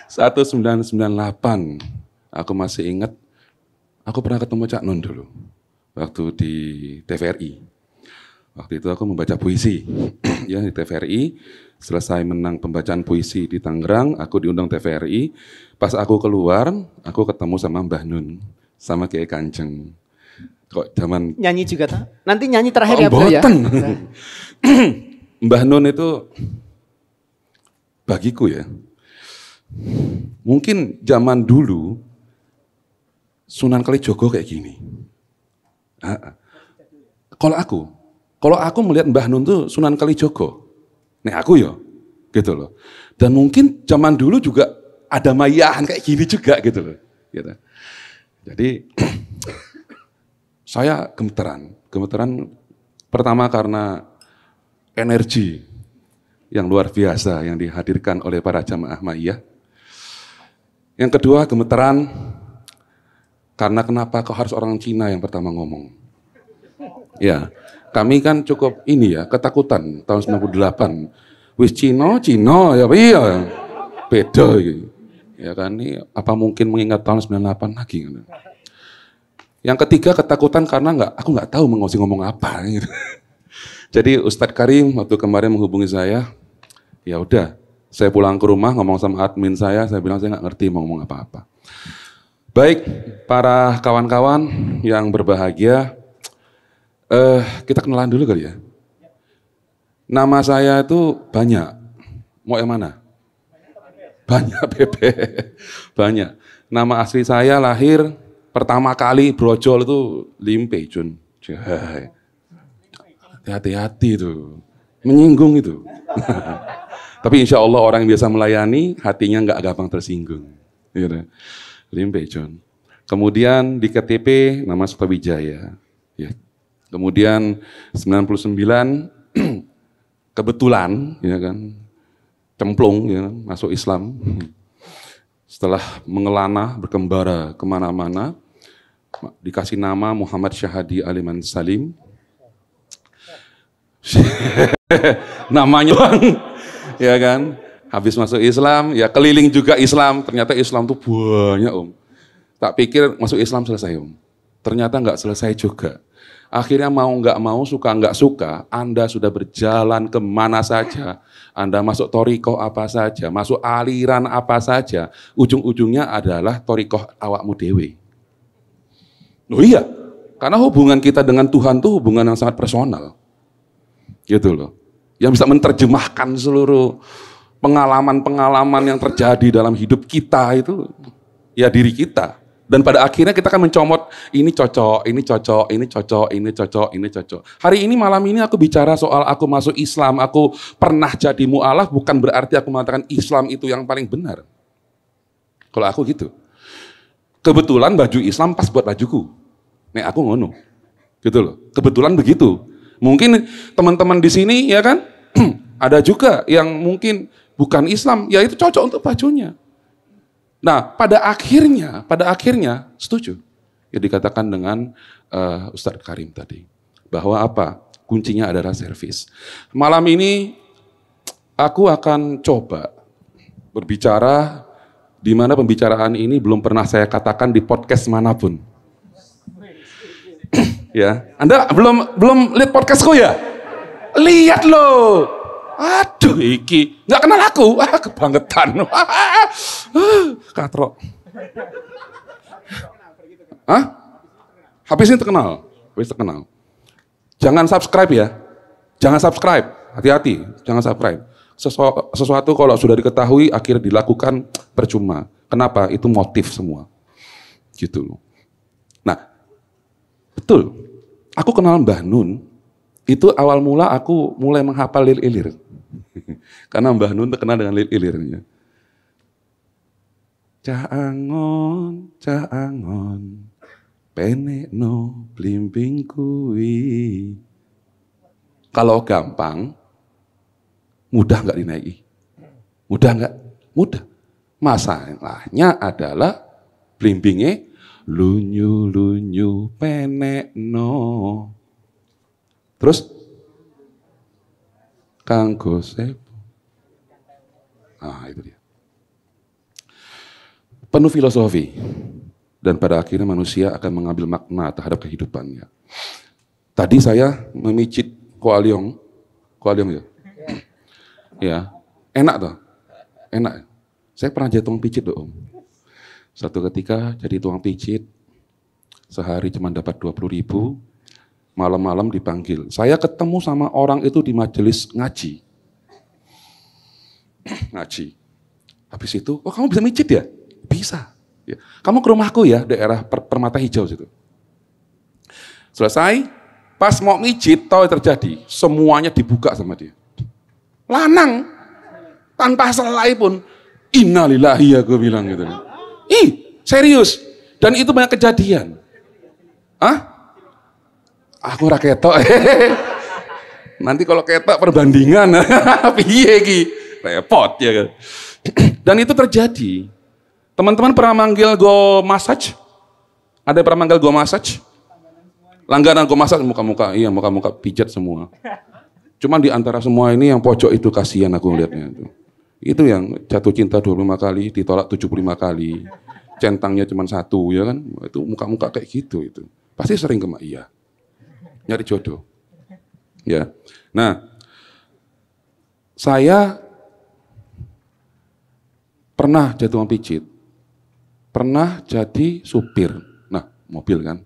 1998, aku masih ingat, aku pernah ketemu Cak Nun dulu, waktu di TVRI. Waktu itu aku membaca puisi ya di TVRI, selesai menang pembacaan puisi di Tangerang, aku diundang TVRI. Pas aku keluar, aku ketemu sama Mbah Nun, sama Kiai Kanjeng. Kok zaman nyanyi juga tak? Nanti nyanyi terakhir ya bro ya. Mbah Nun itu bagiku ya, mungkin zaman dulu Sunan Kalijogo kayak gini. Kalau aku melihat Mbah Nun tuh Sunan Kalijogo, nih aku ya, gitu loh. Dan mungkin zaman dulu juga ada mayahan kayak gini juga gitu loh. Gitu. Jadi saya gemeteran pertama karena energi yang luar biasa yang dihadirkan oleh para jamaah Maiyah. Yang kedua gemeteran karena kenapa kau harus orang Cina yang pertama ngomong. Ya, kami kan cukup ini ya, ketakutan tahun 98. Wis Cina ya iya. Beda gitu. Ya kan ini apa mungkin mengingat tahun 98 lagi gitu. Yang ketiga ketakutan karena aku nggak tahu ngomong apa gitu. Jadi Ustadz Karim waktu kemarin menghubungi saya, ya udah, saya pulang ke rumah ngomong sama admin saya bilang saya nggak ngerti mau ngomong apa-apa. Baik, para kawan-kawan yang berbahagia, kita kenalan dulu kali ya. Nama saya itu banyak, mau yang mana? Banyak Bebe, banyak. Nama asli saya lahir pertama kali brojol itu Limpe, Jun. Hati-hati itu, menyinggung itu. Tapi insya Allah orang yang biasa melayani, hatinya nggak gampang tersinggung. Gitu. Limpe, Jun. Kemudian di KTP nama Sukawijaya. Ya. Kemudian 99 kebetulan, ya kan, cemplung, ya, masuk Islam. Setelah mengelana, berkembara kemana-mana, dikasih nama Muhammad Syahadi Aliman Salim. Namanya ya kan, habis masuk Islam, ya keliling juga Islam. Ternyata Islam tuh banyak Tak pikir masuk Islam selesai Ternyata nggak selesai juga. Akhirnya mau nggak mau, suka nggak suka, Anda sudah berjalan kemana saja, Anda masuk torikoh apa saja, masuk aliran apa saja, ujung-ujungnya adalah torikoh awakmu dewe. Loh iya, karena hubungan kita dengan Tuhan tuh hubungan yang sangat personal. Gitu loh. Yang bisa menerjemahkan seluruh pengalaman-pengalaman yang terjadi dalam hidup kita itu, ya diri kita. Dan pada akhirnya kita akan mencomot, ini cocok, ini cocok, ini cocok, ini cocok, ini cocok. Hari ini, malam ini aku bicara soal aku masuk Islam, aku pernah jadi mu'alaf, bukan berarti aku mengatakan Islam itu yang paling benar. Kalau aku gitu. Kebetulan baju Islam pas buat bajuku. Nek aku ngono. Gitu loh. Kebetulan begitu. Mungkin teman-teman di sini, ya kan, ada juga yang mungkin bukan Islam, ya itu cocok untuk bajunya. Nah, pada akhirnya setuju. Ya dikatakan dengan Ustadz Karim tadi. Bahwa apa? Kuncinya adalah servis. Malam ini aku akan coba berbicara di mana pembicaraan ini belum pernah saya katakan di podcast manapun. Ya, Anda belum lihat podcastku ya? Lihat loh. Aduh, iki nggak kenal aku, kebangetan. Katrok. Hah? Habis ini terkenal. Jangan subscribe ya. Jangan subscribe. Hati-hati, jangan subscribe. Sesuatu kalau sudah diketahui akhirnya dilakukan percuma. Kenapa? Itu motif semua. Gitu loh. Nah, betul. Aku kenal Mbah Nun. Itu awal mula aku mulai menghafal lil-ilir. Karena Mbah Nun terkenal dengan lil-ilirnya. Caangon, penekno blimbing kuwi. Kalau gampang, mudah nggak dinaiki? Mudah nggak? Mudah. Masalahnya adalah blimbingnya lunyu penekno. Terus kanggo sepu. Nah, itu dia. penuh filosofi. Dan pada akhirnya manusia akan mengambil makna terhadap kehidupannya. Tadi saya memijit koaliong ya? Ya, enak toh? Enak. Saya pernah jadi tukang pijit loh Om. Suatu ketika jadi tukang pijit, sehari cuma dapat 20.000, malam-malam dipanggil. Saya ketemu sama orang itu di majelis ngaji. Ngaji. Habis itu, oh kamu bisa mijit ya? Bisa. Ya. Kamu ke rumahku ya, daerah Permata Hijau situ. Selesai, pas mau mijit, tahu yang terjadi, semuanya dibuka sama dia. Lanang, tanpa selai pun, innalillahi ya gue bilang gitu. Ih, serius. Dan itu banyak kejadian. Hah? Aku ora ketok. Nanti kalau ketok perbandingan, piye iki? Repot ya kan. Dan itu terjadi. Teman-teman pernah manggil go massage? Ada pernah manggil go massage? Langganan go massage muka-muka, iya muka-muka pijat semua. Cuman di antara semua ini yang pojok itu kasihan aku ngeliatnya itu. Itu yang jatuh cinta 25 kali, ditolak 75 kali. Centangnya cuma 1 ya kan. Itu muka-muka kayak gitu itu. Pasti sering kemak iya. Nyari jodoh. Ya. Nah, saya pernah jadi tukang pijit. Pernah jadi supir. Nah, mobil kan.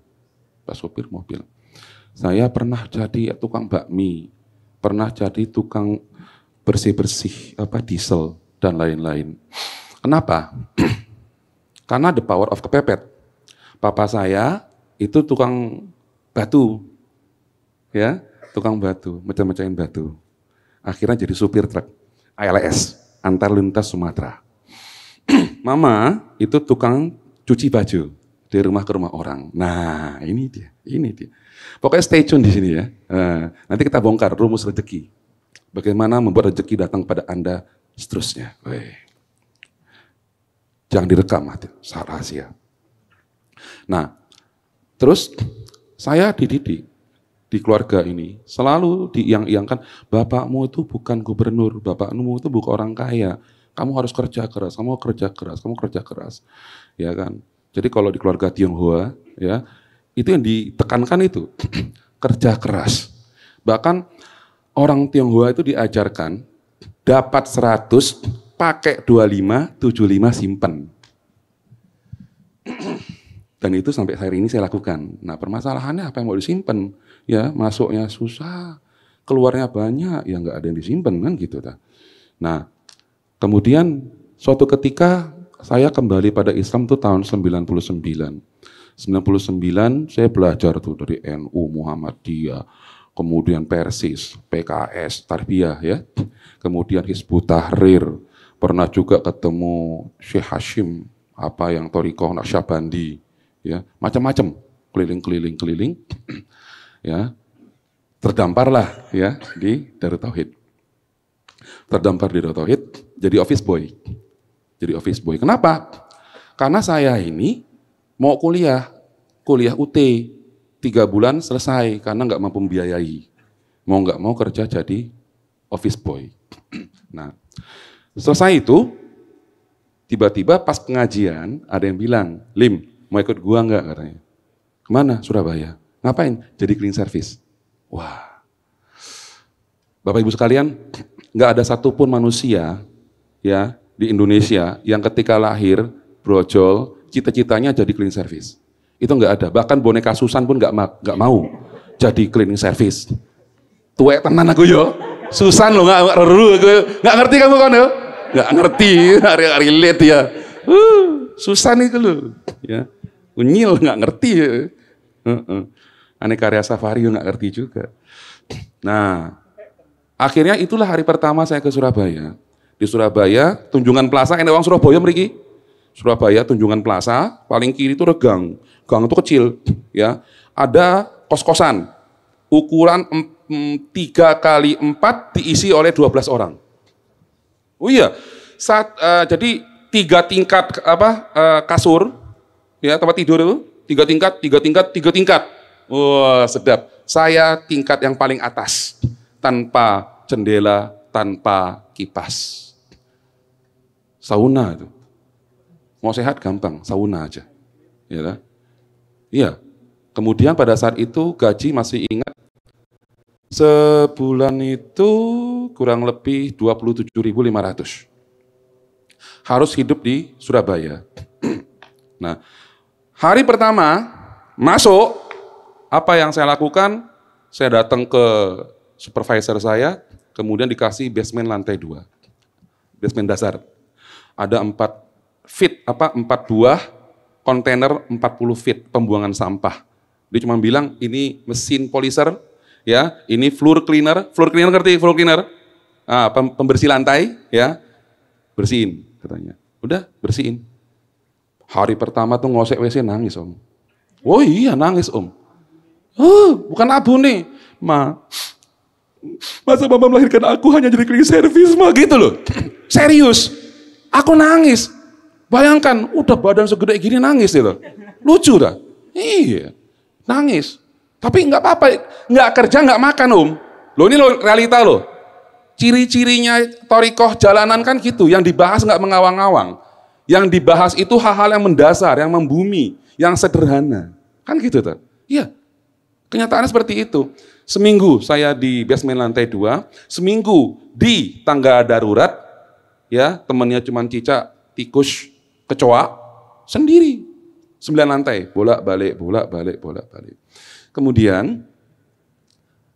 Pas supir mobil. Saya pernah jadi tukang bakmi. Pernah jadi tukang bersih-bersih diesel dan lain-lain. Kenapa? Karena the power of kepepet. Papa saya itu tukang batu. Ya, tukang batu, mecah-mecahin batu. Akhirnya jadi supir truk ALS, antar lintas Sumatera. Mama itu tukang cuci baju dari rumah ke rumah orang. Nah, ini dia. Pokoknya stay tune di sini ya. Nanti kita bongkar rumus rezeki. Bagaimana membuat rezeki datang pada Anda seterusnya. Jangan direkam, rahasia. Nah, terus saya dididik di keluarga ini selalu diiang-iangkan, bapakmu itu bukan gubernur, bapakmu itu bukan orang kaya. Kamu harus kerja keras, kamu kerja keras. Ya kan? Jadi kalau di keluarga Tionghoa, ya, itu yang ditekankan itu kerja keras. Bahkan orang Tionghoa itu diajarkan dapat 100, pakai 25, 75 simpen. Dan itu sampai hari ini saya lakukan. Nah, permasalahannya apa yang mau disimpan? Ya, masuknya susah, keluarnya banyak, ya nggak ada yang disimpan kan gitu. Nah, kemudian suatu ketika saya kembali pada Islam tuh tahun 99. 99 saya belajar tuh dari NU, Muhammadiyah, kemudian Persis, PKS, Tarbiyah ya. Kemudian Hizbut Tahrir, pernah juga ketemu Syekh Hashim, apa yang Thariqah Naqsyabandi, ya, macam-macam, keliling. Ya. Terdamparlah ya di Darut Tauhid. Terdampar di Darut Tauhid, jadi office boy. Kenapa? Karena saya ini mau kuliah UT 3 bulan selesai karena nggak mampu membiayai. Mau nggak mau kerja jadi office boy. Nah, selesai itu tiba-tiba pas pengajian ada yang bilang, Lim, mau ikut gua nggak katanya? Kemana? Surabaya. Ngapain? Jadi cleaning service. Wah, Bapak Ibu sekalian, nggak ada satupun manusia ya di Indonesia yang ketika lahir brojol, cita-citanya jadi cleaning service. Itu nggak ada. Bahkan boneka Susan pun nggak mau jadi cleaning service. Tuwek tenan aku yo. Susan lo nggak ngerti kamu kan yo? Nggak ngerti, relate ya. Susan itu lo, ya. Unyil nggak ngerti. Aneka Karya Safari nggak ngerti juga. Nah, akhirnya itulah hari pertama saya ke Surabaya. Di Surabaya, Tunjungan Plaza, ini orang Surabaya mriki. Surabaya, Tunjungan Plaza, paling kiri itu gang itu kecil, ya. Ada kos-kosan, ukuran 3x4 diisi oleh 12 orang. Oh iya, jadi 3 tingkat kasur, ya tempat tidur itu, 3 tingkat. Wah, sedap. Saya tingkat yang paling atas, tanpa jendela, tanpa kipas. Sauna itu. Mau sehat gampang, sauna aja. Ya kan? Iya. Kemudian pada saat itu gaji masih ingat, sebulan itu kurang lebih 27.500. Harus hidup di Surabaya. Nah, hari pertama masuk, apa yang saya lakukan? Saya datang ke supervisor saya, kemudian dikasih basement lantai 2. Basement dasar. Ada 4 buah kontainer 40 feet pembuangan sampah. Dia cuma bilang ini mesin polisher, ya, ini floor cleaner ngerti floor cleaner? Ah, pembersih lantai, ya, bersihin katanya. Udah bersihin. Hari pertama tuh ngosek WC nangis om. Oh iya nangis om. Bukan abu nih, masa mama melahirkan aku hanya jadi cleaning service mah gitu loh. Serius, aku nangis. Bayangkan, udah badan segede gini nangis gitu. Lucu dah. Iya, nangis. Tapi nggak apa-apa, nggak kerja, nggak makan om. Loh ini loh realita loh. Ciri-cirinya thorikoh jalanan kan gitu, yang dibahas nggak mengawang-awang. Yang dibahas itu hal-hal yang mendasar, yang membumi, yang sederhana. Kan gitu tuh. Iya, kenyataannya seperti itu. Seminggu saya di basement lantai 2, seminggu di tangga darurat, ya temannya cuma cicak, tikus, kecoa, sendiri. 9 lantai, bolak-balik. Kemudian,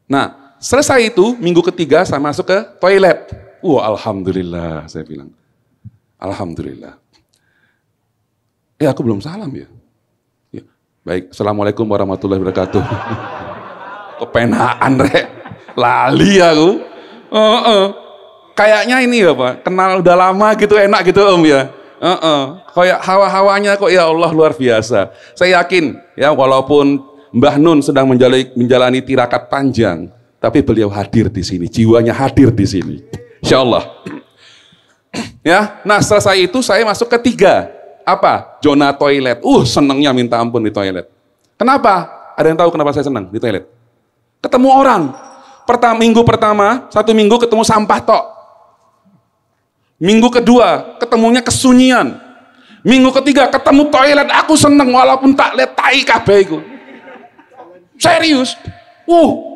nah selesai itu, minggu ketiga saya masuk ke toilet. Alhamdulillah, saya bilang. Alhamdulillah. Aku belum salam ya. Baik, Assalamualaikum warahmatullahi wabarakatuh. Kepenaan rek, lali aku. Kayaknya ini ya Pak, kenal udah lama gitu, enak gitu om ya. Kayak hawa-hawanya kok ya Allah luar biasa. Saya yakin ya walaupun Mbah Nun sedang menjalani tirakat panjang, tapi beliau hadir di sini, jiwanya hadir di sini. Insya Allah. Ya, nah selesai itu saya masuk ke 3. Apa? Zona toilet. Senengnya minta ampun di toilet. Kenapa? Ada yang tahu kenapa saya senang di toilet? Ketemu orang. Minggu pertama, 1 minggu ketemu sampah tok. Minggu kedua, ketemunya kesunyian. Minggu ketiga, ketemu toilet. Aku seneng walaupun tak lihat tai kabeh iku. Serius.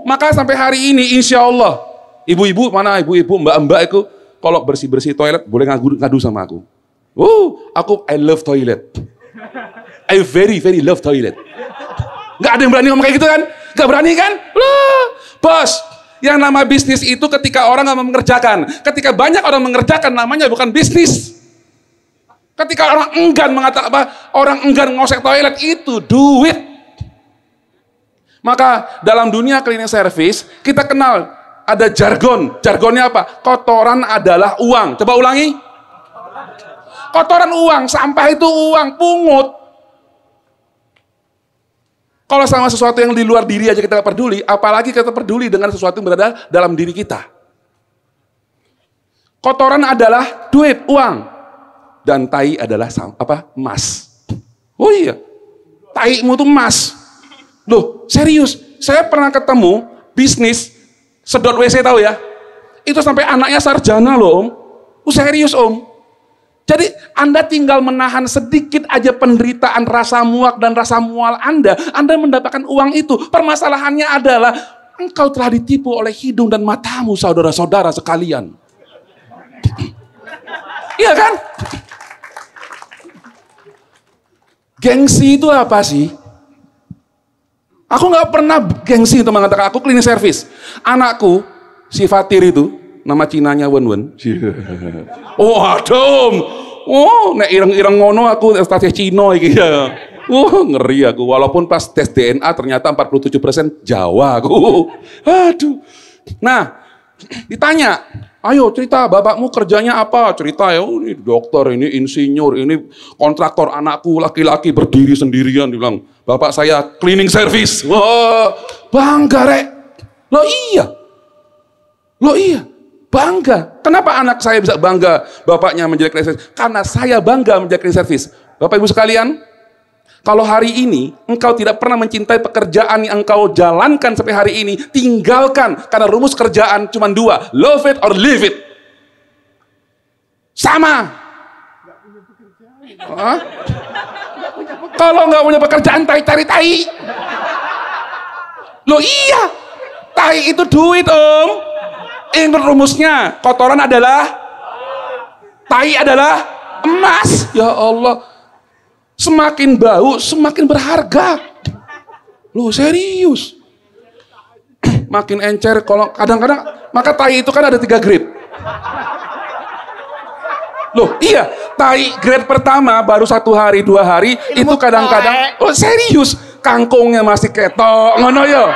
Maka sampai hari ini insya Allah. Ibu-ibu, mana ibu-ibu, mbak-mbak itu kalau bersih-bersih toilet boleh ngadu sama aku. I love toilet. I very love toilet. Gak ada yang berani ngomong kayak gitu kan? Gak berani kan? Loh, bos, yang nama bisnis itu ketika orang gak mengerjakan. Ketika banyak orang mengerjakan namanya bukan bisnis. Ketika orang enggan orang enggan ngosek toilet itu duit. Maka dalam dunia cleaning service kita kenal ada jargon. Jargonnya apa? Kotoran adalah uang. Coba ulangi. Kotoran uang, sampah itu uang, pungut. Kalau sama sesuatu yang di luar diri aja kita peduli, apalagi kita peduli dengan sesuatu yang berada dalam diri kita. Kotoran adalah duit, uang. Dan tai adalah emas. Oh iya, taimu itu emas. Loh, serius, saya pernah ketemu bisnis sedot WC tahu ya? Itu sampai anaknya sarjana loh om. Serius om. Jadi Anda tinggal menahan sedikit aja penderitaan rasa muak dan rasa mual Anda mendapatkan uang itu. Permasalahannya adalah engkau telah ditipu oleh hidung dan matamu saudara-saudara sekalian. Iya kan? Gengsi itu apa sih? Aku nggak pernah gengsi untuk mengatakan aku cleaning service. Anakku, si Fatir itu, nama Cinanya Wen. Aduh. Nek ireng-ireng ngono aku stasiun Cino iki ya. Ngeri aku. Walaupun pas tes DNA ternyata 47% Jawa aku. Aduh. Nah, ditanya, ayo cerita bapakmu kerjanya apa? Cerita ya, ini dokter, ini insinyur, ini kontraktor, anakku laki-laki berdiri sendirian. Dibilang, bapak saya cleaning service. Wah, bangga rek. Loh iya. Bangga. Kenapa anak saya bisa bangga bapaknya menjadi cleaning service? Karena saya bangga menjadi cleaning service. Bapak ibu sekalian, kalau hari ini engkau tidak pernah mencintai pekerjaan yang engkau jalankan sampai hari ini, tinggalkan. Karena rumus kerjaan cuma 2, love it or leave it. Sama. Hah? Kalau nggak punya pekerjaan, cari tai. Loh iya, tai itu duit om. Ingat rumusnya, kotoran adalah, tai adalah emas. Ya Allah, semakin bau semakin berharga. Loh serius. Makin encer, kalau kadang-kadang, maka tai itu kan ada 3 grade. Loh iya, tai grade pertama baru 1 hari 2 hari itu kadang-kadang, oh serius, kangkungnya masih ketok, ngono ya.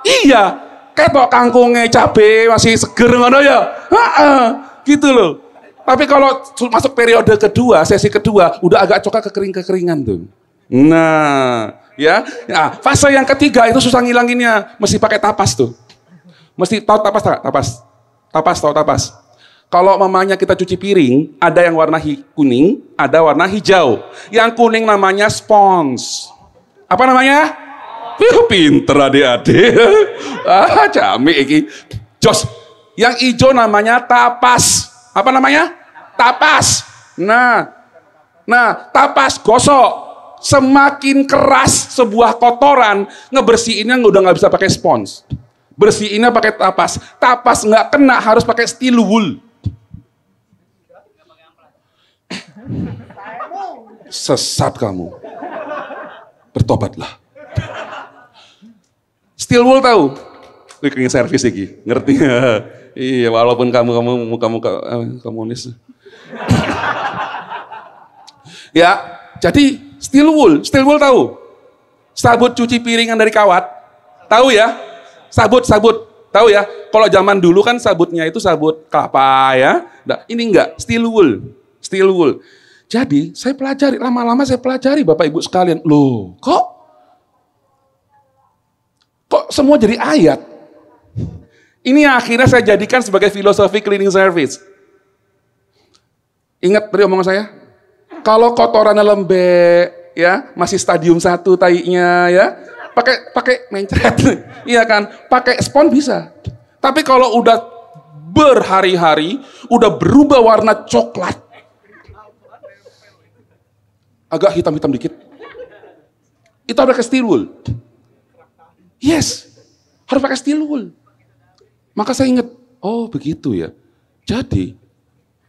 Iya, ketok kangkungnya, cabe masih seger, ngono ya. Gitu loh. Tapi kalau masuk periode kedua, sesi kedua, udah agak coklat kekeringan tuh. Nah, ya, nah, fase yang ketiga itu susah ngilanginnya, mesti pakai tapas tuh. Mesti tahu tapas tak? Tapas tahu tapas. Kalau mamanya kita cuci piring, ada yang warna kuning, ada warna hijau. Yang kuning namanya spons. Apa namanya? Pinter adik-adik. Jamik iki. Jos. Yang hijau namanya tapas. Apa namanya? Tapas. Nah, tapas gosok. Semakin keras sebuah kotoran, ngebersihinnya udah nggak bisa pakai spons. Bersihinnya pakai tapas. Tapas nggak kena, harus pakai steel wool. Sesat kamu. Bertobatlah. Steel wool tahu? Cleaning service iki, ngerti? Iya, walaupun kamu muka-muka komunis. Ya, jadi steel wool tahu? Sabut cuci piringan dari kawat, tahu ya? Sabut, tahu ya? Kalau zaman dulu kan sabutnya itu sabut kelapa ya. Nah, ini enggak, steel wool. Jadi saya pelajari, lama-lama saya pelajari Bapak Ibu sekalian. Loh, kok semua jadi ayat? Ini yang akhirnya saya jadikan sebagai filosofi cleaning service. Ingat tadi omongan saya? Kalau kotorannya lembek, ya masih stadium 1 tainya, ya pakai mencret, iya kan? Pakai spons bisa. Tapi kalau udah berhari-hari, udah berubah warna coklat, agak hitam-hitam dikit, itu harus pakai steel wool. Yes, harus pakai steel wool. Maka saya ingat, oh begitu ya. Jadi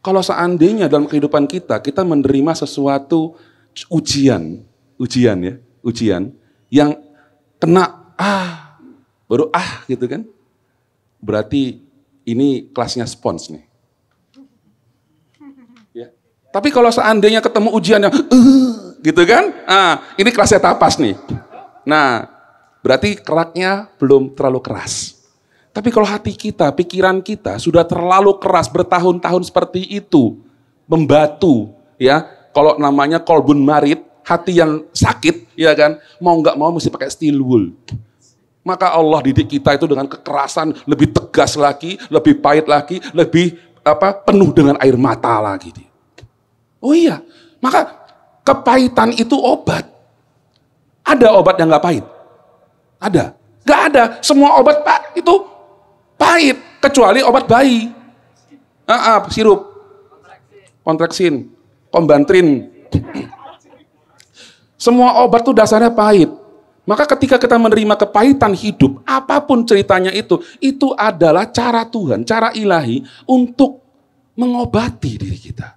kalau seandainya dalam kehidupan kita menerima sesuatu ujian yang kena baru gitu kan, berarti ini kelasnya spons nih. Ya. Tapi kalau seandainya ketemu ujian yang gitu kan, ini kelasnya tapas nih. Nah, berarti keraknya belum terlalu keras. Tapi kalau hati kita, pikiran kita sudah terlalu keras bertahun-tahun seperti itu, membatu, ya. Kalau namanya kolbun marit, hati yang sakit, ya kan, mau nggak mau mesti pakai steel wool. Maka Allah didik kita itu dengan kekerasan, lebih tegas lagi, lebih pahit lagi, lebih penuh dengan air mata lagi. Oh iya, maka kepahitan itu obat. Ada obat yang nggak pahit? Ada? Nggak ada. Semua obat Pak itu pahit, kecuali obat bayi. Sirup, kontraksin, kombantrin. Semua obat itu dasarnya pahit. Maka ketika kita menerima kepahitan hidup, apapun ceritanya itu adalah cara Tuhan, cara ilahi untuk mengobati diri kita.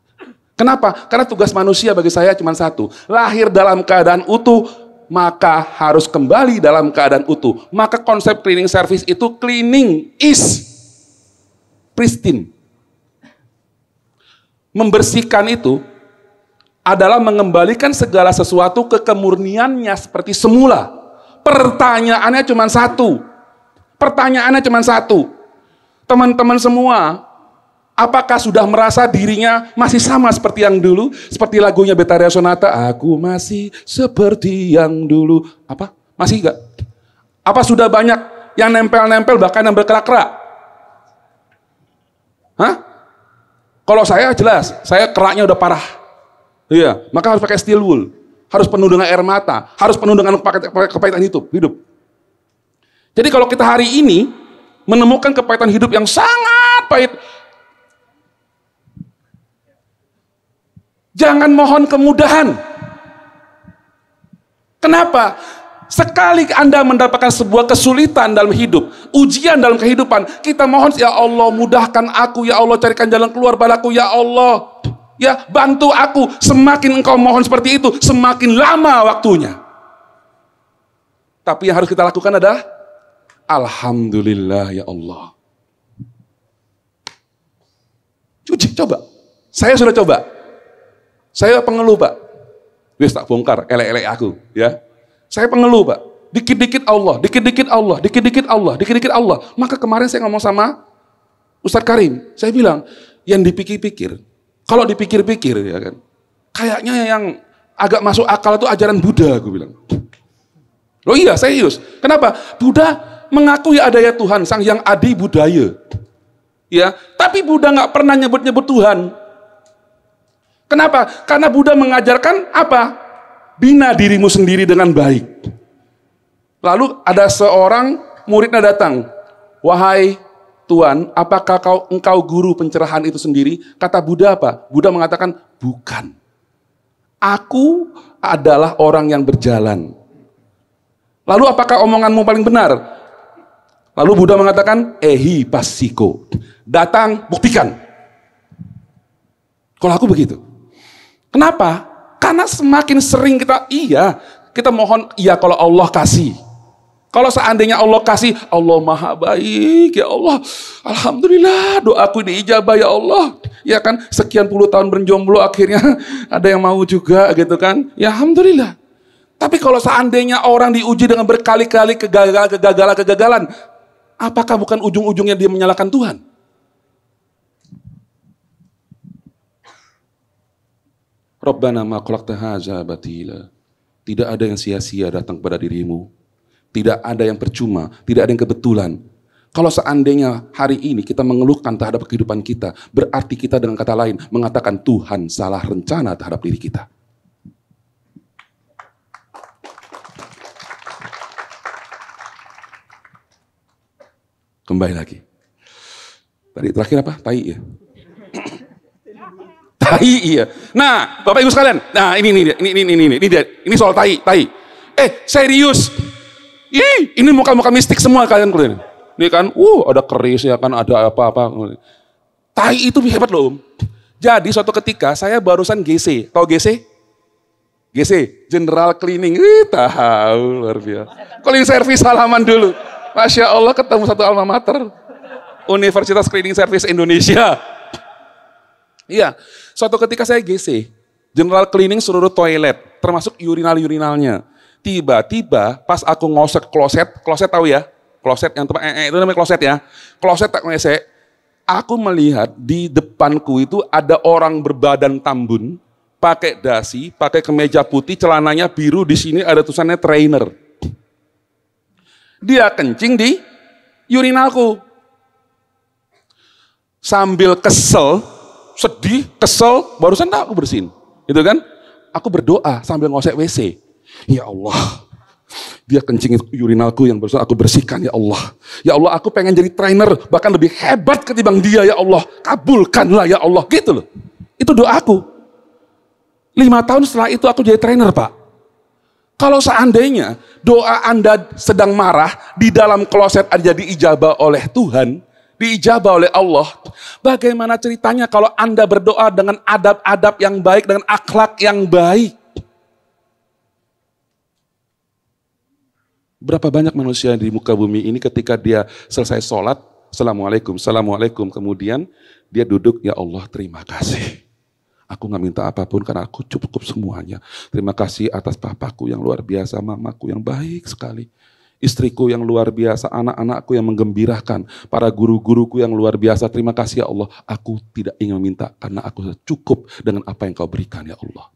Kenapa? Karena tugas manusia bagi saya cuma satu, lahir dalam keadaan utuh, maka harus kembali dalam keadaan utuh. Maka konsep cleaning service itu cleaning is pristine. Membersihkan itu adalah mengembalikan segala sesuatu ke kemurniannya seperti semula. Pertanyaannya cuma satu. Teman-teman semua, apakah sudah merasa dirinya masih sama seperti yang dulu? Seperti lagunya Betharia Sonata, aku masih seperti yang dulu. Apa? Masih enggak? Apa sudah banyak yang nempel-nempel bahkan yang berkerak-kerak? Hah? Kalau saya jelas, saya keraknya udah parah. Iya, maka harus pakai steel wool. Harus penuh dengan air mata, harus penuh dengan kepahitan hidup. Jadi kalau kita hari ini menemukan kepahitan hidup yang sangat pahit, Jangan mohon kemudahan. Kenapa? Sekali Anda mendapatkan sebuah kesulitan dalam hidup, ujian dalam kehidupan, kita mohon, ya Allah mudahkan aku, ya Allah carikan jalan keluar balaku, ya Allah, ya bantu aku. Semakin engkau mohon seperti itu, semakin lama waktunya. Tapi yang harus kita lakukan adalah, alhamdulillah ya Allah. Coba. Saya sudah coba. Saya pengeluh Pak. Wis tak bongkar, elek-elek aku, ya. Saya pengeluh Pak, dikit-dikit Allah, dikit-dikit Allah, dikit-dikit Allah, dikit-dikit Allah. Maka kemarin saya ngomong sama Ustadz Karim, saya bilang, yang dipikir-pikir, kalau dipikir-pikir ya kan, kayaknya yang agak masuk akal itu ajaran Buddha, aku bilang. Loh iya, serius. Kenapa? Buddha mengakui adanya Tuhan, sang yang adi budaya. Ya, tapi Buddha nggak pernah nyebut-nyebut Tuhan. Kenapa? Karena Buddha mengajarkan apa? Bina dirimu sendiri dengan baik. Lalu ada seorang muridnya datang. Wahai Tuan, apakah engkau guru pencerahan itu sendiri? Kata Buddha apa? Buddha mengatakan, bukan. Aku adalah orang yang berjalan. Lalu apakah omonganmu paling benar? Lalu Buddha mengatakan, ehi passiko. Datang, buktikan. Kalau aku begitu. Kenapa? Karena semakin sering kita mohon, iya kalau Allah kasih. Kalau seandainya Allah kasih, Allah maha baik, ya Allah. Alhamdulillah, doaku diijabah ya Allah. Ya kan, sekian puluh tahun berjomblo akhirnya ada yang mau juga gitu kan. Ya Alhamdulillah. Tapi kalau seandainya orang diuji dengan berkali-kali kegagalan, apakah bukan ujung-ujungnya dia menyalahkan Tuhan? Rabbana ma khalaqta hadza batila. Tidak ada yang sia-sia datang kepada dirimu. Tidak ada yang percuma, tidak ada yang kebetulan. Kalau seandainya hari ini kita mengeluhkan terhadap kehidupan kita, berarti kita dengan kata lain mengatakan Tuhan salah rencana terhadap diri kita. Kembali lagi. Tadi terakhir apa? Tai ya? Tai iya. Nah, Bapak Ibu sekalian. Nah, ini soal tai. Serius. Ini muka-muka mistik semua kalian kuliah. Ini kan, ada keris ya kan, ada apa-apa. Tai itu hebat loh, Om. Jadi suatu ketika saya barusan GC. Tahu GC? GC, General Cleaning. Tahu luar biasa. Cleaning Service halaman dulu. Masya Allah ketemu satu alma mater. Universitas Cleaning Service Indonesia. Iya, suatu ketika saya GC, General Cleaning seluruh toilet, termasuk urinalnya. Tiba-tiba pas aku ngosek kloset tahu ya? Kloset yang tempat itu namanya kloset ya. Kloset tak ngosek, aku melihat di depanku itu ada orang berbadan tambun, pakai dasi, pakai kemeja putih, celananya biru, di sini ada tulisannya trainer. Dia kencing di urinalku. Sambil sedih, kesel, barusan tak aku bersihin. Gitu kan? Aku berdoa sambil ngosek WC. Ya Allah, dia kencing urinalku yang barusan aku bersihkan, ya Allah. Ya Allah, aku pengen jadi trainer, bahkan lebih hebat ketimbang dia, ya Allah. Kabulkanlah, ya Allah. Gitu loh. Itu doaku. 5 tahun setelah itu aku jadi trainer, Pak. Kalau seandainya doa Anda sedang marah, di dalam kloset Anda diijabah oleh Tuhan, diijabah oleh Allah, bagaimana ceritanya kalau Anda berdoa dengan adab-adab yang baik, dengan akhlak yang baik? Berapa banyak manusia di muka bumi ini ketika dia selesai sholat, Assalamualaikum, Assalamualaikum, kemudian dia duduk, ya Allah terima kasih. Aku gak minta apapun karena aku cukup semuanya. Terima kasih atas papaku yang luar biasa, mamaku yang baik sekali. Istriku yang luar biasa, anak-anakku yang menggembirakan, para guru-guruku yang luar biasa. Terima kasih ya Allah, aku tidak ingin meminta karena aku cukup dengan apa yang kau berikan ya Allah.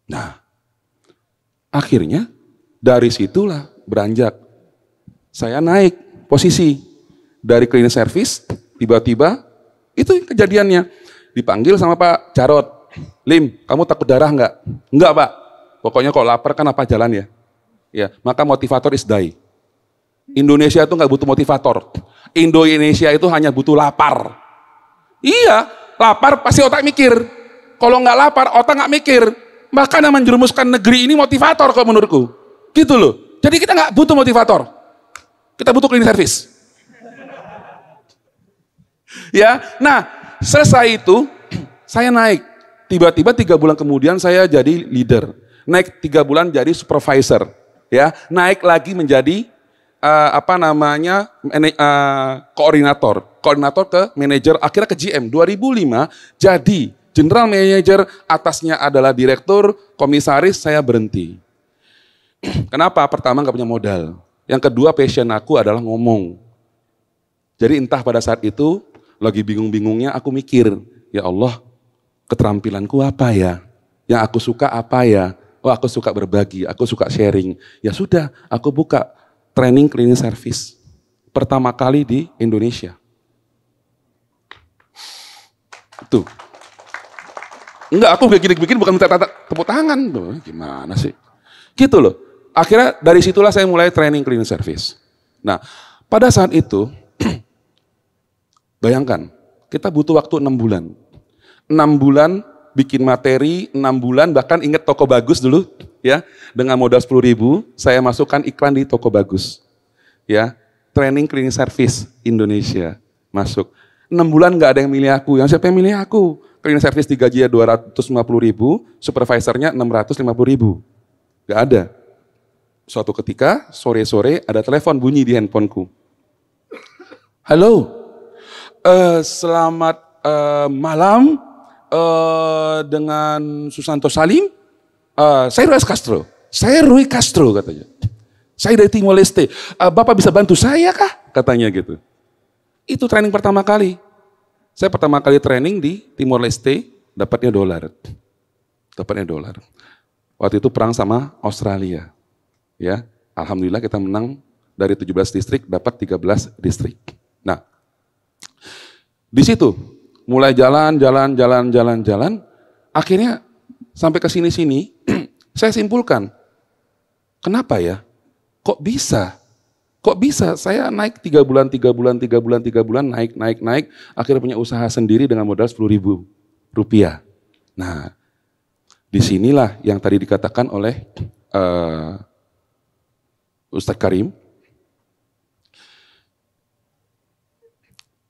Nah, akhirnya dari situlah beranjak. Saya naik posisi dari cleaning service, tiba-tiba itu kejadiannya. Dipanggil sama Pak Jarot, Lim, kamu takut darah enggak? Enggak Pak, pokoknya kalau lapar kan apa jalan ya? Ya, maka motivator is die. Indonesia itu nggak butuh motivator. Indonesia itu hanya butuh lapar. Iya, lapar pasti otak mikir. Kalau nggak lapar, otak nggak mikir. Maka yang menjerumuskan negeri ini motivator kalau menurutku. Gitu loh. Jadi kita nggak butuh motivator. Kita butuh cleaning service. Ya, nah selesai itu saya naik. Tiba-tiba 3 bulan kemudian saya jadi leader. Naik 3 bulan jadi supervisor. Ya, naik lagi menjadi koordinator ke manajer, akhirnya ke GM. 2005 jadi general manager, atasnya adalah direktur, komisaris, saya berhenti. Kenapa? Pertama nggak punya modal. Yang kedua passion aku adalah ngomong. Jadi entah pada saat itu lagi bingung-bingungnya aku mikir, ya Allah, keterampilanku apa ya? Yang aku suka apa ya? Oh, aku suka berbagi, aku suka sharing. Ya sudah, aku buka training cleaning service. Pertama kali di Indonesia. Tuh. Enggak, aku bikin bukan minta tepuk tangan. Tuh, gimana sih? Gitu loh. Akhirnya dari situlah saya mulai training cleaning service. Nah, pada saat itu, bayangkan, kita butuh waktu 6 bulan. 6 bulan bikin materi, 6 bulan, bahkan ingat Toko Bagus dulu, ya, dengan modal 10.000, saya masukkan iklan di Toko Bagus, ya, training cleaning service Indonesia, masuk. 6 bulan nggak ada yang milih aku, yang siapa yang milih aku? Cleaning service digaji 250.000, supervisornya 650.000, nggak ada. Suatu ketika, sore-sore ada telepon bunyi di handphoneku. Halo, selamat malam, dengan Susanto Salim, saya Rui Castro katanya. Saya dari Timor Leste, Bapak bisa bantu saya kah? Katanya gitu. Itu training pertama kali. Saya pertama kali training di Timor Leste, dapatnya dolar. Waktu itu perang sama Australia. Ya, alhamdulillah kita menang dari 17 distrik dapat 13 distrik. Nah, di situ mulai jalan, akhirnya sampai ke sini, saya simpulkan, kenapa ya? Kok bisa saya naik 3 bulan, naik, akhirnya punya usaha sendiri dengan modal 10.000 rupiah. Nah, disinilah yang tadi dikatakan oleh Ustadz Karim,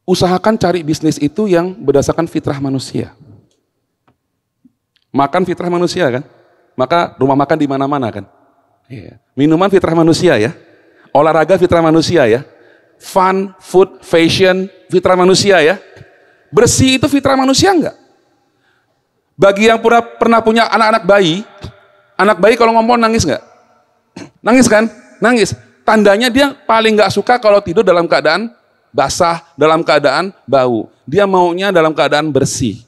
usahakan cari bisnis itu yang berdasarkan fitrah manusia. Makan fitrah manusia kan? Maka rumah makan di mana-mana kan? Iya. Minuman fitrah manusia ya. Olahraga fitrah manusia ya. Fun, food, fashion fitrah manusia ya. Bersih itu fitrah manusia enggak? Bagi yang pernah punya anak bayi kalau ngomong nangis enggak? Nangis kan? Nangis. Tandanya dia paling enggak suka kalau tidur dalam keadaan basah, dalam keadaan bau. Dia maunya dalam keadaan bersih.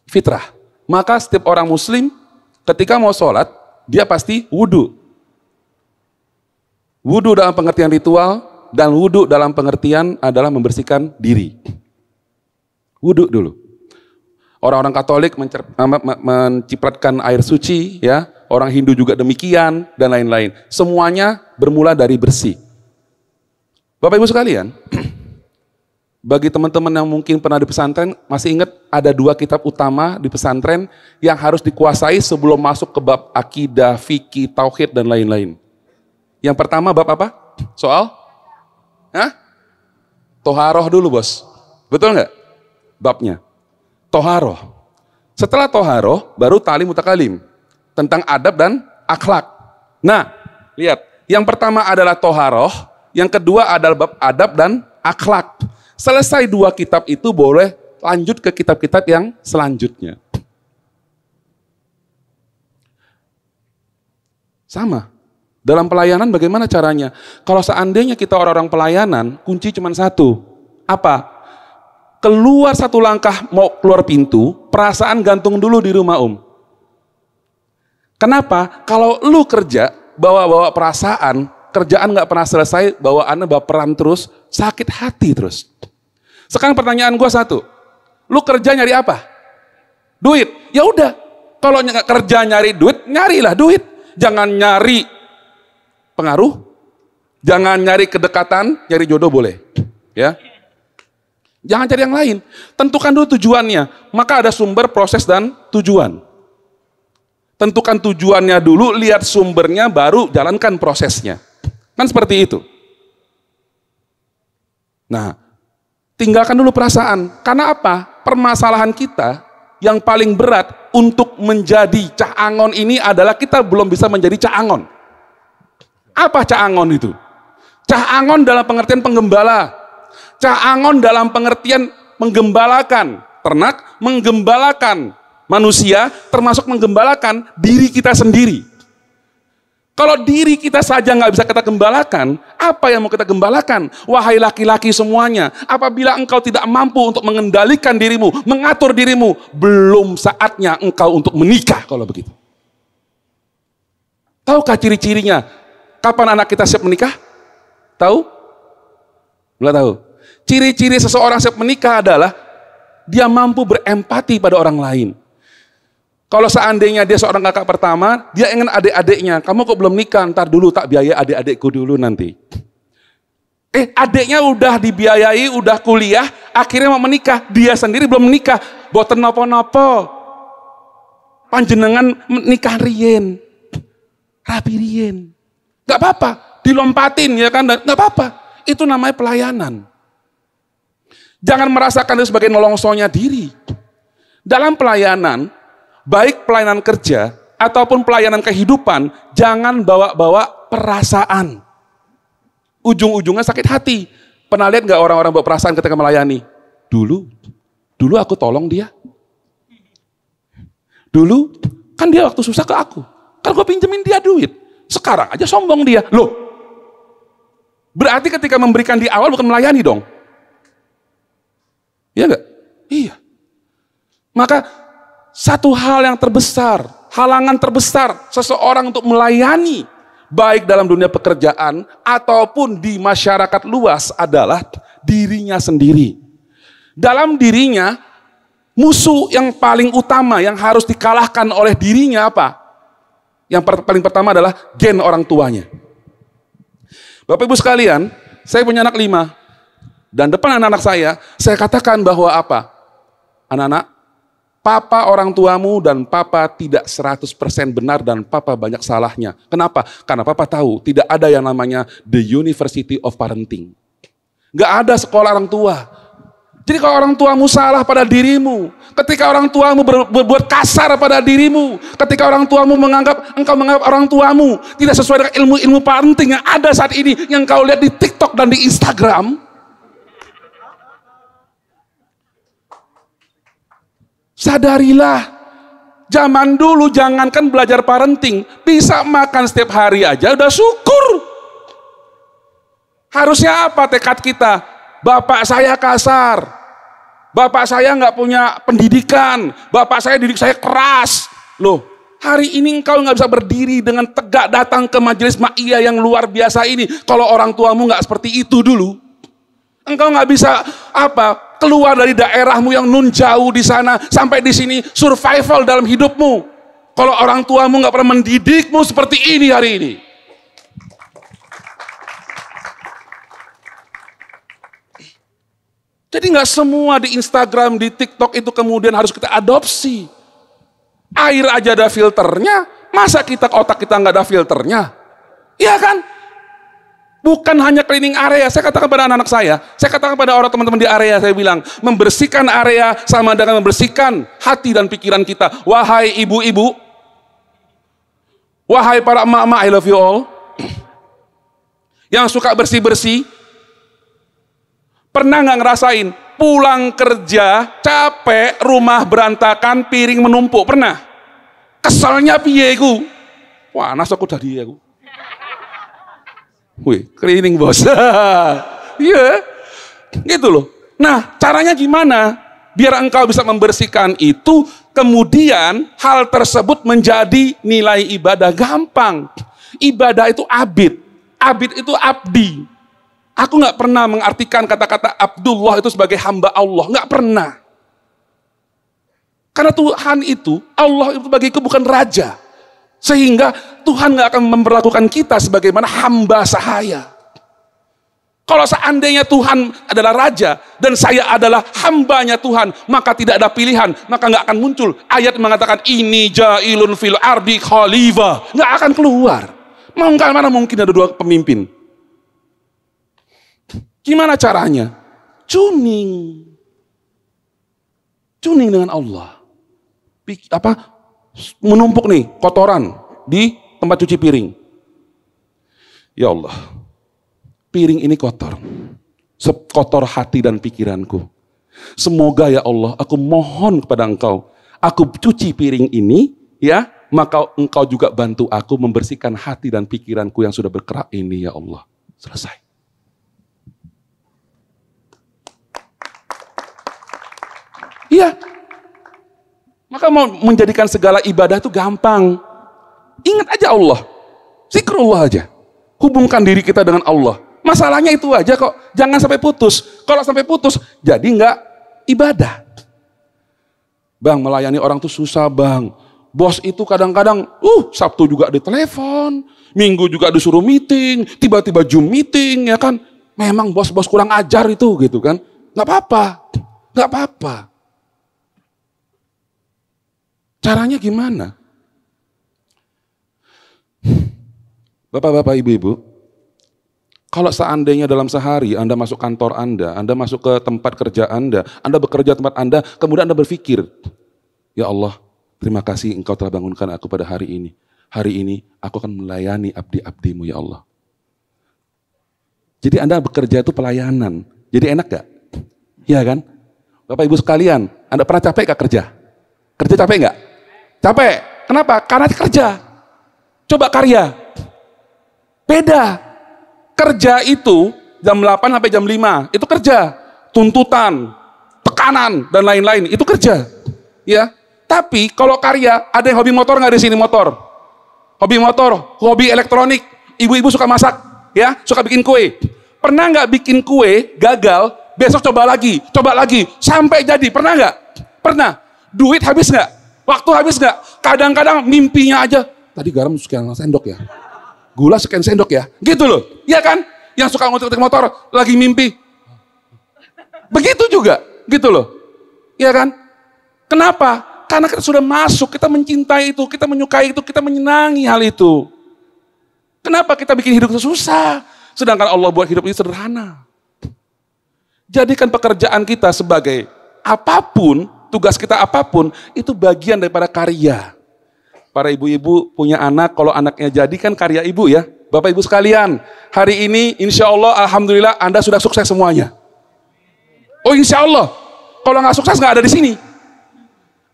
Fitrah. Maka setiap orang muslim ketika mau sholat, dia pasti wudu. Wudu dalam pengertian ritual, dan wudu dalam pengertian adalah membersihkan diri. Wudu dulu. Orang-orang Katolik mencipratkan air suci, ya. Orang Hindu juga demikian, dan lain-lain. Semuanya bermula dari bersih. Bapak Ibu sekalian, bagi teman-teman yang mungkin pernah di pesantren, masih ingat ada 2 kitab utama di pesantren yang harus dikuasai sebelum masuk ke bab akidah, fikih, tauhid, dan lain-lain. Yang pertama bab apa? Soal? Toharoh dulu bos. Betul nggak? Babnya. Toharoh. Setelah toharoh, baru ta'lim mutakalim. Tentang adab dan akhlak. Nah, lihat. Yang pertama adalah toharoh. Yang kedua adalah bab adab dan akhlak. Selesai 2 kitab itu boleh lanjut ke kitab-kitab yang selanjutnya. Sama. Dalam pelayanan bagaimana caranya? Kalau seandainya kita orang-orang pelayanan, kunci cuma 1. Apa? Keluar 1 langkah mau keluar pintu, perasaan gantung dulu di rumah Kenapa? Kalau lu kerja, bawa-bawa perasaan, kerjaan nggak pernah selesai, bawaannya baperan terus, sakit hati terus. Sekarang pertanyaan gue 1, lu kerja nyari apa? Duit. Ya udah, kalau kerja nyari duit, nyarilah duit. Jangan nyari pengaruh, Jangan nyari kedekatan, nyari jodoh boleh. Ya. Jangan cari yang lain. Tentukan dulu tujuannya. Maka ada sumber, proses, dan tujuan. Tentukan tujuannya dulu, lihat sumbernya, baru jalankan prosesnya. Kan seperti itu. Nah, tinggalkan dulu perasaan. Karena apa? Permasalahan kita yang paling berat untuk menjadi Cah Angon ini adalah kita belum bisa menjadi Cah Angon. Apa Cah Angon itu? Cah Angon dalam pengertian penggembala. Cah Angon dalam pengertian menggembalakan ternak, menggembalakan manusia, termasuk menggembalakan diri kita sendiri. Kalau diri kita saja nggak bisa kita gembalakan, apa yang mau kita gembalakan? Wahai laki-laki semuanya, apabila engkau tidak mampu untuk mengendalikan dirimu, mengatur dirimu, belum saatnya engkau untuk menikah kalau begitu. Tahukah ciri-cirinya? Kapan anak kita siap menikah? Tahu? Belum tahu. Ciri-ciri seseorang siap menikah adalah dia mampu berempati pada orang lain. Kalau seandainya dia seorang kakak pertama, dia ingin adik-adiknya, kamu kok belum nikah, ntar dulu tak biaya adik-adikku dulu nanti. Adiknya udah dibiayai, udah kuliah, akhirnya mau menikah, dia sendiri belum menikah, boten nopo-nopo. Panjenengan menikah rien, rapi rien. Gak apa-apa, dilompatin ya kan, gak apa-apa. Itu namanya pelayanan. Jangan merasakan itu sebagai nolongsonya diri. Dalam pelayanan, baik pelayanan kerja ataupun pelayanan kehidupan, jangan bawa-bawa perasaan. Ujung-ujungnya sakit hati. Pernah lihat nggak orang-orang bawa perasaan ketika melayani? Dulu aku tolong dia. Dulu kan dia waktu susah ke aku. Kan gue pinjemin dia duit. Sekarang aja sombong dia. Loh, berarti ketika memberikan di awal bukan melayani dong? Iya nggak? Iya. Maka satu hal yang terbesar, halangan terbesar seseorang untuk melayani, baik dalam dunia pekerjaan ataupun di masyarakat luas adalah dirinya sendiri. Dalam dirinya, musuh yang paling utama yang harus dikalahkan oleh dirinya apa? Yang paling pertama adalah gen orang tuanya. Bapak Ibu sekalian, saya punya anak 5. Dan depan anak-anak saya katakan bahwa apa? Anak-anak, papa orang tuamu dan papa tidak 100% benar dan papa banyak salahnya. Kenapa? Karena papa tahu tidak ada yang namanya the University of Parenting. Gak ada sekolah orang tua. Jadi kalau orang tuamu salah pada dirimu, ketika orang tuamu berbuat kasar pada dirimu, ketika orang tuamu engkau menganggap orang tuamu tidak sesuai dengan ilmu-ilmu parenting yang ada saat ini, yang kau lihat di TikTok dan di Instagram, sadarilah, zaman dulu jangankan belajar parenting, bisa makan setiap hari aja udah syukur. Harusnya apa tekad kita? Bapak saya kasar, bapak saya nggak punya pendidikan, bapak saya didik saya keras. Loh, hari ini engkau nggak bisa berdiri dengan tegak datang ke majelis ma'iyah yang luar biasa ini. Kalau orang tuamu nggak seperti itu dulu, engkau nggak bisa apa? Keluar dari daerahmu yang nun jauh di sana sampai di sini survival dalam hidupmu. Kalau orang tuamu nggak pernah mendidikmu seperti ini hari ini. Jadi nggak semua di Instagram, di TikTok itu kemudian harus kita adopsi. Air aja ada filternya, masa otak kita nggak ada filternya? Iya kan? Bukan hanya cleaning area, saya katakan pada anak-anak saya katakan pada orang teman-teman di area, saya bilang, membersihkan area sama dengan membersihkan hati dan pikiran kita. Wahai ibu-ibu, wahai para emak-emak, I love you all, yang suka bersih-bersih, pernah nggak ngerasain pulang kerja, capek, rumah berantakan, piring menumpuk, pernah? Keselnya piye ku? Wah, nas aku tadi aku. Wih, cleaning bos. Iya, gitu loh. Nah, caranya gimana? Biar engkau bisa membersihkan itu, kemudian hal tersebut menjadi nilai ibadah. Gampang. Ibadah itu abid. Abid itu abdi. Aku nggak pernah mengartikan kata-kata Abdullah itu sebagai hamba Allah. Nggak pernah. Karena Tuhan itu, Allah itu bagiku bukan raja. Sehingga Tuhan nggak akan memperlakukan kita sebagaimana hamba sahaya. Kalau seandainya Tuhan adalah raja dan saya adalah hambanya Tuhan, maka tidak ada pilihan, maka nggak akan muncul ayat mengatakan ini jailun fil ardi khalifah, nggak akan keluar. Mana mungkin ada dua pemimpin? Gimana caranya? Tuning dengan Allah. Menumpuk nih kotoran di tempat cuci piring. Ya Allah, piring ini kotor, sekotor hati dan pikiranku. Semoga ya Allah, aku mohon kepada Engkau, aku cuci piring ini, ya, maka Engkau juga bantu aku membersihkan hati dan pikiranku yang sudah berkerak ini, ya Allah. Selesai. Iya. Maka mau menjadikan segala ibadah itu gampang. Ingat aja Allah, zikrullah aja. Hubungkan diri kita dengan Allah. Masalahnya itu aja kok, jangan sampai putus. Kalau sampai putus, jadi nggak ibadah. Bang, melayani orang tuh susah bang. Bos itu kadang-kadang, Sabtu juga ditelepon, Minggu juga disuruh meeting, tiba-tiba Zoom meeting, ya kan. Memang bos-bos kurang ajar itu gitu kan. Nggak apa-apa. Caranya gimana? Bapak-bapak, ibu-ibu, kalau seandainya dalam sehari Anda masuk kantor Anda masuk ke tempat kerja Anda bekerja tempat Anda, kemudian Anda berpikir, ya Allah, terima kasih Engkau telah bangunkan aku pada hari ini. Hari ini aku akan melayani abdi-abdimu ya Allah. Jadi Anda bekerja itu pelayanan. Jadi enak gak? Iya kan? Bapak ibu sekalian, Anda pernah capek gak kerja? Kerja capek gak? Capek. Kenapa? Karena kerja. Coba karya. Beda. Kerja itu jam 8 sampai jam 5, itu kerja. Tuntutan, tekanan, dan lain-lain, itu kerja. Ya. Tapi kalau karya, ada yang hobi motor nggak di sini motor? Hobi motor, hobi elektronik, ibu-ibu suka masak, ya, suka bikin kue. Pernah nggak bikin kue, gagal, besok coba lagi, sampai jadi, pernah nggak? Pernah. Duit habis nggak? Waktu habis nggak? Kadang-kadang mimpinya aja, tadi garam sekian sendok ya, gula sekian sendok ya, gitu loh, ya kan? Yang suka ngotek-ngotek motor, lagi mimpi, begitu juga, gitu loh, ya kan? Kenapa? Karena kita sudah masuk, kita mencintai itu, kita menyukai itu, kita menyenangi hal itu. Kenapa kita bikin hidup itu susah? Sedangkan Allah buat hidup ini sederhana. Jadikan pekerjaan kita sebagai apapun, tugas kita apapun, itu bagian daripada karya. Para ibu-ibu punya anak, kalau anaknya jadi kan karya ibu ya. Bapak ibu sekalian, hari ini insya Allah, alhamdulillah Anda sudah sukses semuanya. Oh insya Allah, kalau nggak sukses nggak ada di sini.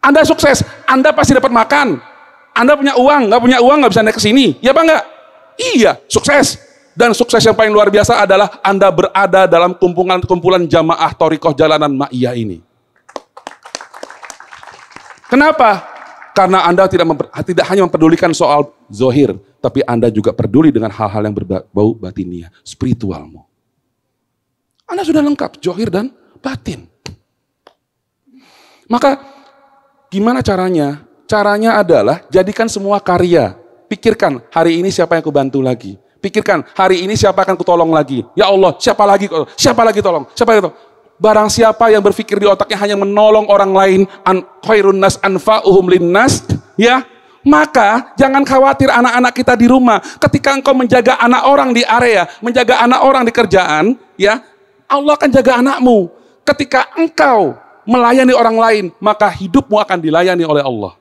Anda sukses, Anda pasti dapat makan. Anda punya uang, nggak bisa naik ke sini. Ya apa enggak? Iya, sukses. Dan sukses yang paling luar biasa adalah Anda berada dalam kumpulan jamaah Thoriqoh Jalanan Ma'iyah ini. Kenapa? Karena Anda tidak hanya mempedulikan soal zohir, tapi Anda juga peduli dengan hal-hal yang berbau batinnya, spiritualmu. Anda sudah lengkap, zohir dan batin. Maka gimana caranya? Caranya adalah jadikan semua karya. Pikirkan, hari ini siapa yang aku bantu lagi? Pikirkan, hari ini siapa akan kutolong lagi? Ya Allah, siapa lagi tolong? Barang siapa yang berpikir di otaknya hanya menolong orang lain, khairun nas anfa'uhum linnas, ya, maka jangan khawatir anak-anak kita di rumah. Ketika engkau menjaga anak orang di area, menjaga anak orang di kerjaan, ya, Allah akan jaga anakmu. Ketika engkau melayani orang lain, maka hidupmu akan dilayani oleh Allah.